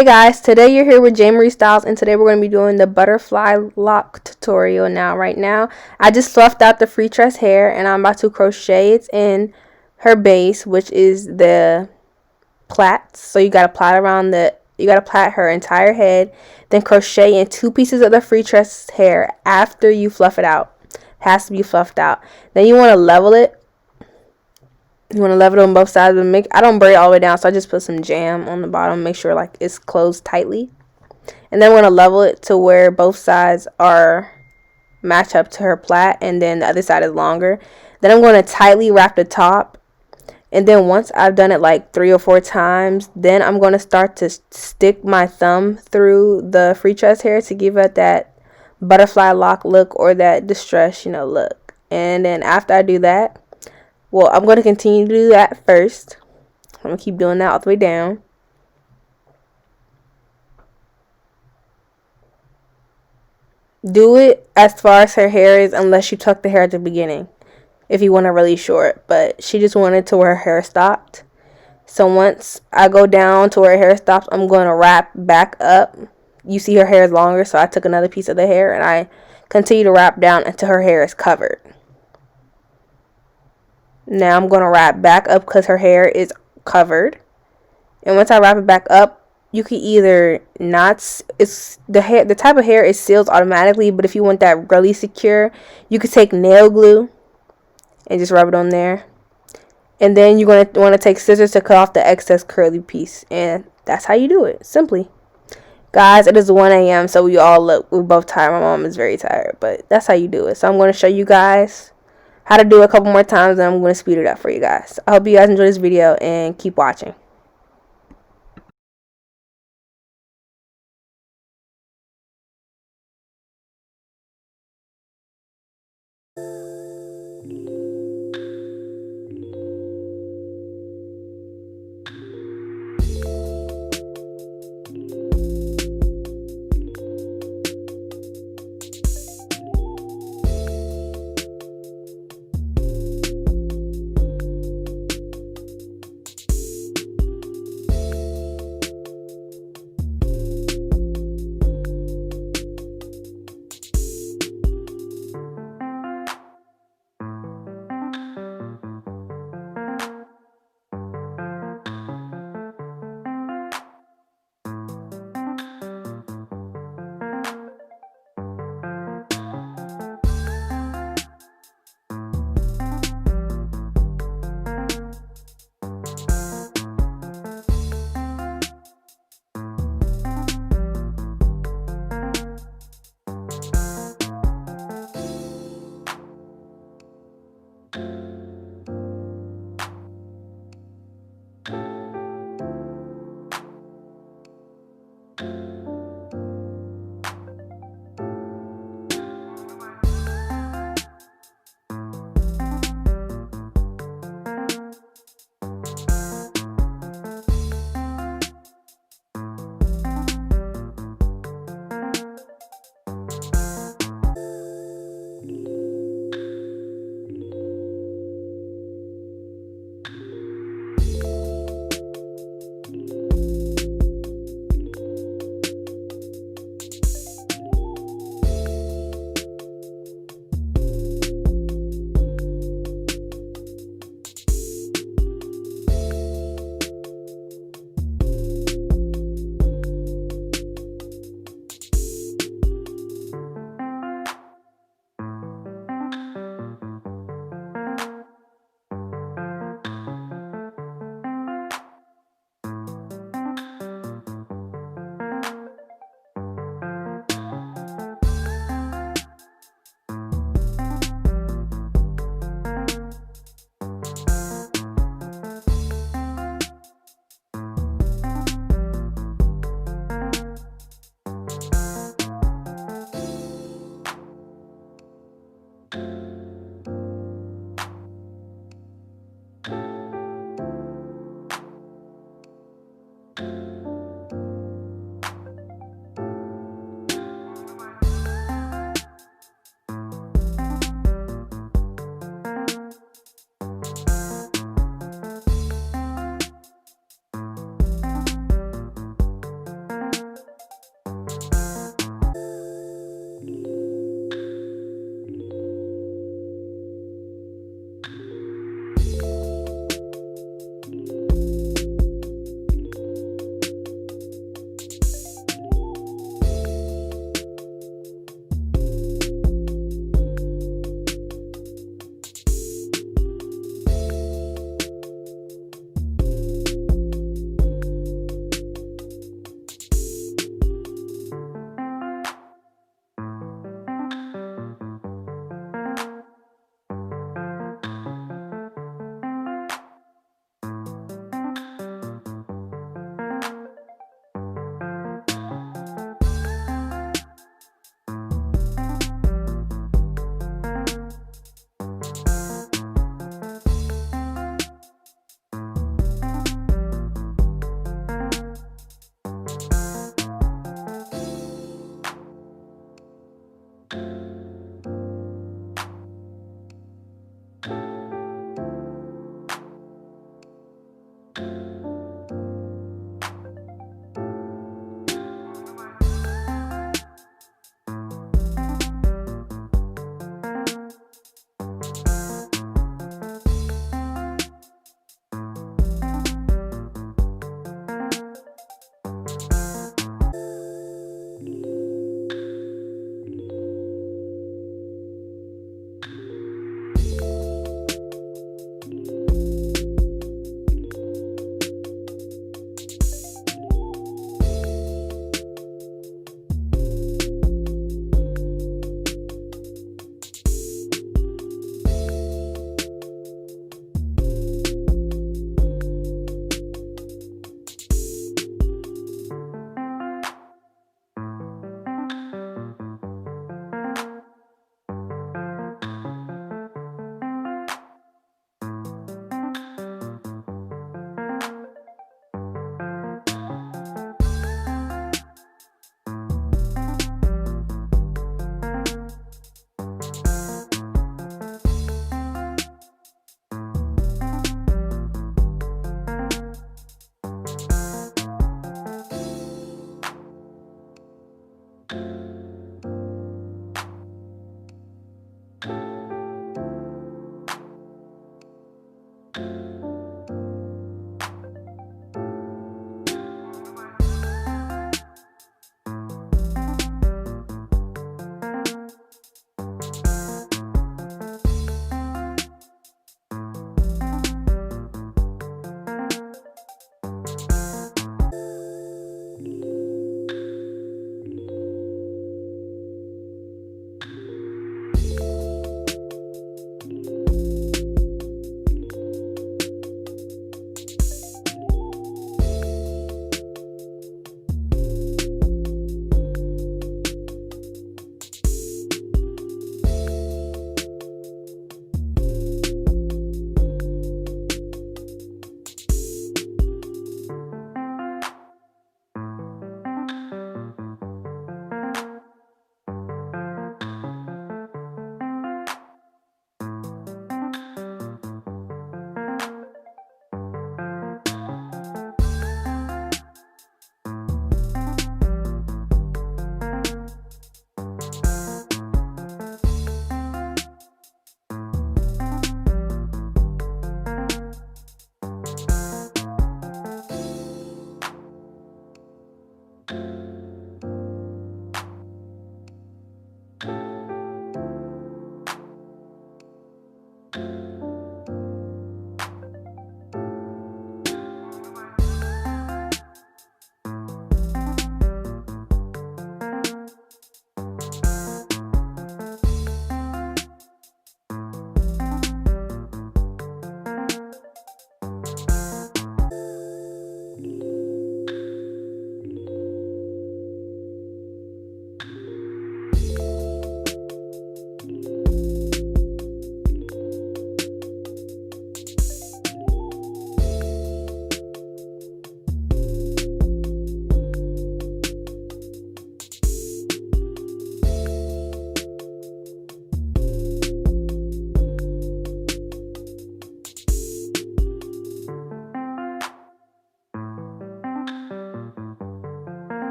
Hey guys, today you're here with Jamie Styles, and today we're going to be doing the butterfly lock tutorial. Right now I just fluffed out the free tress hair and I'm about to crochet it in her base, which is the plaits. So you got to plait her entire head, then crochet in 2 pieces of the free tress hair after you fluff it out. It has to be fluffed out. Then you want to level it. You want to level it on both sides, but I don't braid all the way down, so I just put some jam on the bottom, make sure like it's closed tightly. And then we're going to level it to where both sides are match up to her plait, and then the other side is longer. Then I'm going to tightly wrap the top, and then once I've done it like 3 or 4 times, then I'm going to start to stick my thumb through the free tress hair to give it that butterfly lock look, or that distress, look. And then after I do that, well, I'm going to continue to do that first. I'm going to keep doing that all the way down. Do it as far as her hair is, unless you tuck the hair at the beginning, if you want it really short. But she just wanted to where her hair stopped. So once I go down to where her hair stops, I'm going to wrap back up. You see her hair is longer, so I took another piece of the hair and I continue to wrap down until her hair is covered. Now I'm going to wrap back up because her hair is covered. And once I wrap it back up, you can either not, the type of hair is sealed automatically, but if you want that really secure, you could take nail glue and just rub it on there. And then you're going to want to take scissors to cut off the excess curly piece. And that's how you do it, simply. Guys, it is 1 a.m. so we're both tired. My mom is very tired, but that's how you do it. So I'm going to show you guys how to do it a couple more times, and I'm going to speed it up for you guys. I hope you guys enjoy this video and keep watching.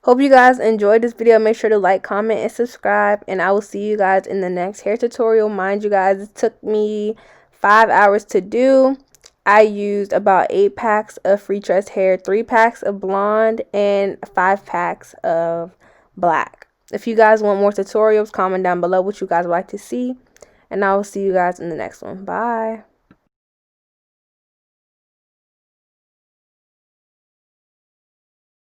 Hope you guys enjoyed this video. Make sure to like, comment, and subscribe. And I will see you guys in the next hair tutorial. Mind you guys, it took me 5 hours to do. I used about 8 packs of free tress hair, 3 packs of blonde, and 5 packs of black. If you guys want more tutorials, comment down below what you guys would like to see. And I will see you guys in the next one. Bye.